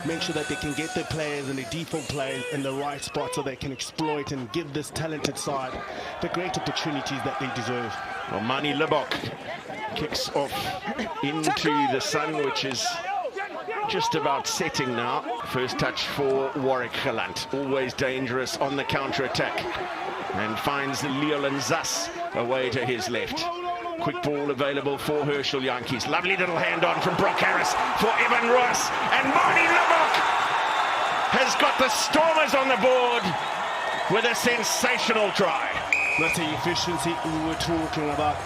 Make sure that they can get their players and their default players in the right spot so they can exploit and give this talented side the great opportunities that they deserve. Well, Mani Libok kicks off into the sun, which is just about setting now. First touch for Warwick Gelant, always dangerous on the counter-attack, and finds Leolin Zas away to his left. Quick ball available for Herschel Yankees. Lovely little hand on from Brock Harris for Evan Roos. And Mani Libok has got the Stormers on the board with a sensational try. That's the efficiency we were talking about.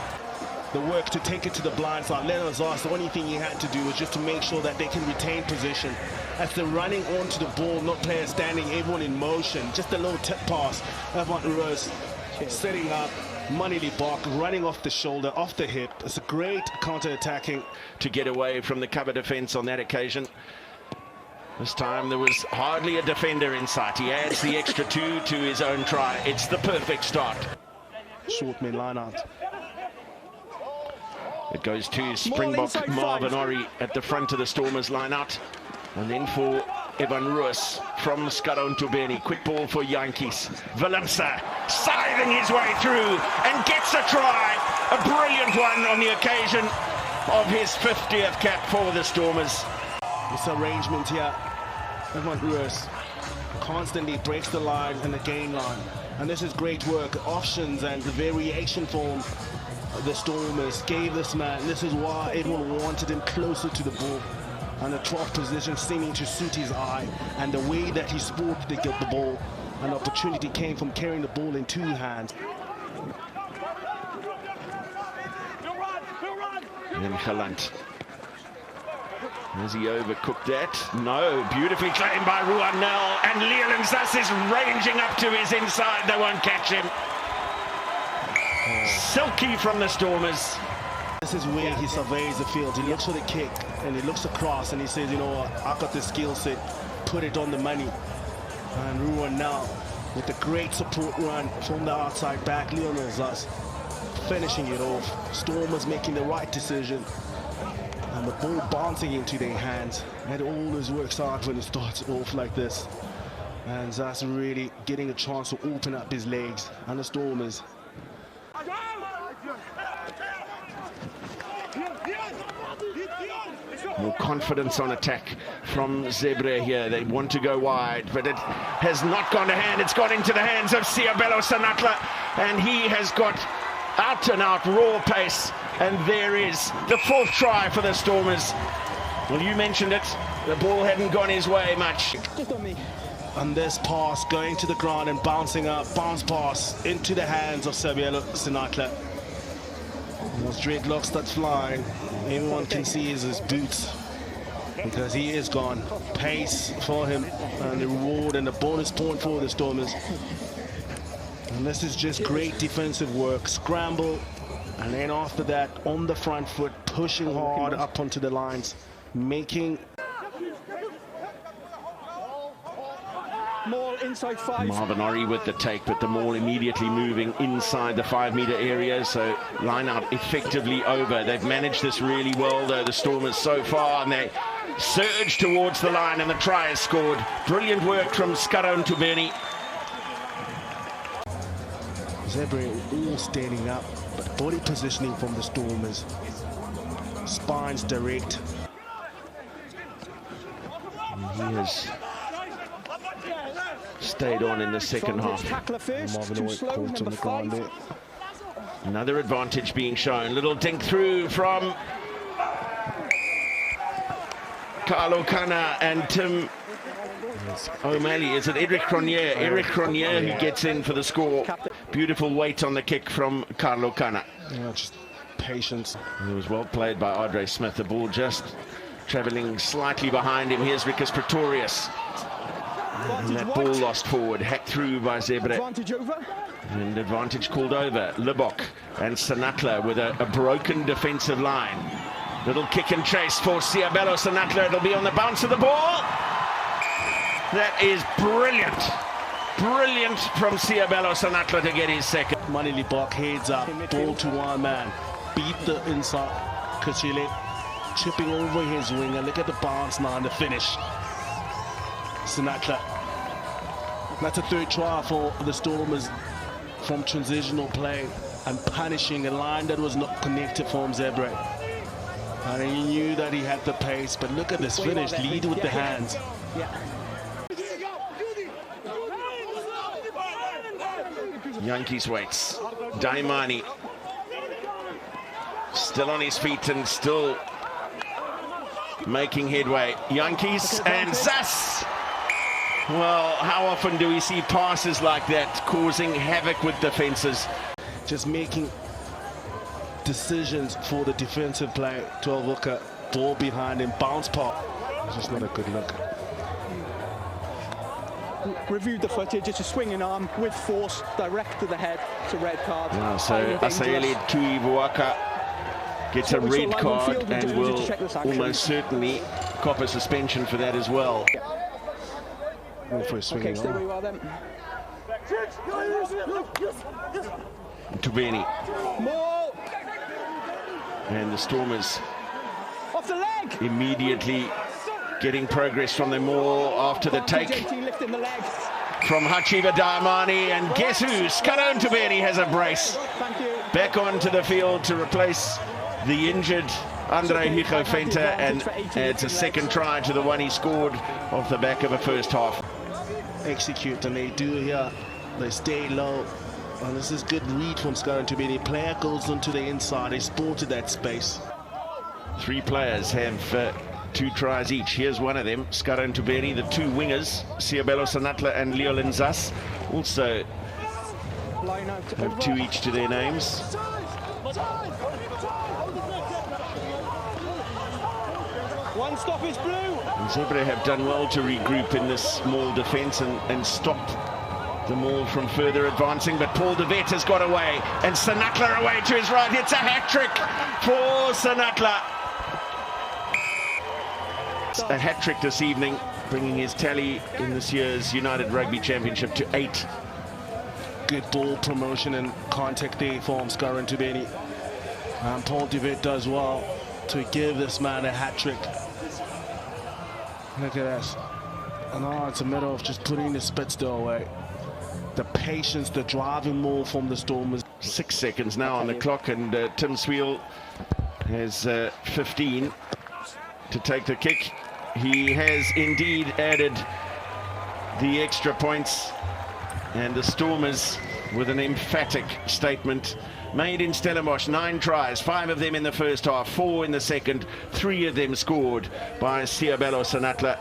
The work to take it to the blind side. Leonard Zas, the only thing he had to do was just to make sure that they can retain position. As they're running onto the ball, not players standing, everyone in motion. Just a little tip pass. Evan Roos setting up. Mani Libok running off the shoulder, off the hip. It's a great counter-attacking. To get away from the cover defence on that occasion. This time there was hardly a defender in sight. He adds the extra 2 to his own try. It's the perfect start. Short men line out. It goes to Springbok Marvin Orrie at the front of the Stormers line out. And then for Evan Roos from Skarone Tubeni. Quick ball for Yankees. Valimsa scything his way through and gets a try. A brilliant one on the occasion of his 50th cap for the Stormers. This arrangement here, Evan Roos constantly breaks the line and the gain line. And this is great work. Options and the variation form the Stormers gave this man. This is why everyone wanted him closer to the ball. And the 12th position seeming to suit his eye, and the way that he sported to get the ball. An opportunity came from carrying the ball in 2 hands. And then Gelant. Has he overcooked that? No. Beautifully claimed by Ruan Nel. And Leolin Zas is ranging up to his inside. They won't catch him. Silky from the Stormers. This is where he surveys the field. He looks for the kick and he looks across and he says, you know what, I've got the skill set, put it on the money. And Ruan now with a great support run from the outside back. Leolin Zas finishing it off. Stormers making the right decision. And the ball bouncing into their hands. And it always works out when it starts off like this. And Zas really getting a chance to open up his legs. And the Stormers. More confidence on attack from Zebre here. They want to go wide, but it has not gone to hand. It's got into the hands of Siabelo Sanatla, and he has got out-and-out raw pace. And there is the 4th try for the Stormers. Well, you mentioned it. The ball hadn't gone his way much. And this pass going to the ground and bouncing up, bounce pass into the hands of Siabelo Sanatla. Those dreadlocks start flying. Everyone can see his boots because he is gone. Pace for him and the reward and the bonus point for the Stormers. And this is just great defensive work. Scramble, and then after that on the front foot, pushing hard up onto the lines, making Maul inside 5. Marvin Orrie with the take, but the Maul immediately moving inside the 5-meter area, so line out effectively over. They've managed this really well though, the Stormers so far, and they surge towards the line and the try is scored. Brilliant work from Skarone Tubeni. Zebre all standing up, but body positioning from the Stormers. Spines direct. And he has stayed on in the second half. Marvin Orrie caught on the ground there. Another advantage being shown. Little dink through from Carlo Kana and Tim O'Malley. Is it Eric Cronje? Eric Cronje who gets in for the score. Beautiful weight on the kick from Carlo Kana. Yeah, just patience. It was well played by Andre Smith. The ball just travelling slightly behind him. Here's Ricus Pretorius. And that ball lost forward, hacked through by Zebre. And advantage called over. Libok and Sanatla with a broken defensive line. Little kick and chase for Siabelo Sanatla. It'll be on the bounce of the ball. That is brilliant. Brilliant from Siabelo Sanatla to get his second. Mani Libok heads up, ball to one man. Beat the inside. Kachile chipping over his wing, and look at the bounce now and the finish. Sinatla. That's a third try for the Stormers from transitional play and punishing a line that was not connected from Zebre. And he knew that he had the pace, but look at this finish, lead with the hands. Yankees waits. Daimani still on his feet and still making headway. Yankees and Zas. Well, how often do we see passes like that causing havoc with defenses? Just making decisions for the defensive play. 12 hooker, ball behind him, bounce pass. It's just not a good look. Reviewed the footage, it's a swinging arm with force direct to the head. It's a red card. Yeah, so Asayeli Tuivuaka gets a red card and will almost certainly cop a suspension for that as well. For a swinging Stay where you are then. Tubeni. More. And the Stormers Off the leg. immediately getting progress from them all after the take Lifting the leg. from Hachiva Daimani, and guess who? Skaron Tubeni has a brace. Thank you. Back onto the field to replace the injured Andre Hijo Fenta, and it's a second try to the one he scored off the back of a first half. Execute, and they do here. They stay low. And this is good read from Skaron Tubeni. Player goes onto the inside. They sported that space. Three players have 2 tries each. Here's one of them, Skaron Tubeni. The 2 wingers, Siabelo Sanatla and Leolin Zas, also have 2 each to their names. One stop is blue. And Zebre have done well to regroup in this small defence and stop the maul from further advancing, but Paul de Vet has got away, and Sanatla away to his right. It's a hat-trick for Sanatla. A hat-trick this evening, bringing his tally in this year's United Rugby Championship to 8. Good ball promotion and contact there from Skaron Tubeni. And Paul de Vet does well to give this man a hat-trick. Look at that. And it's a matter of just putting the Spitzdale away. The patience, the driving more from the Stormers. 6 seconds now on the clock, and Tim Sweel has 15 to take the kick. He has indeed added the extra points, and the Stormers with an emphatic statement made in Stellenbosch. 9 tries, 5 of them in the first half, 4 in the second, 3 of them scored by Siabelo Sanatla.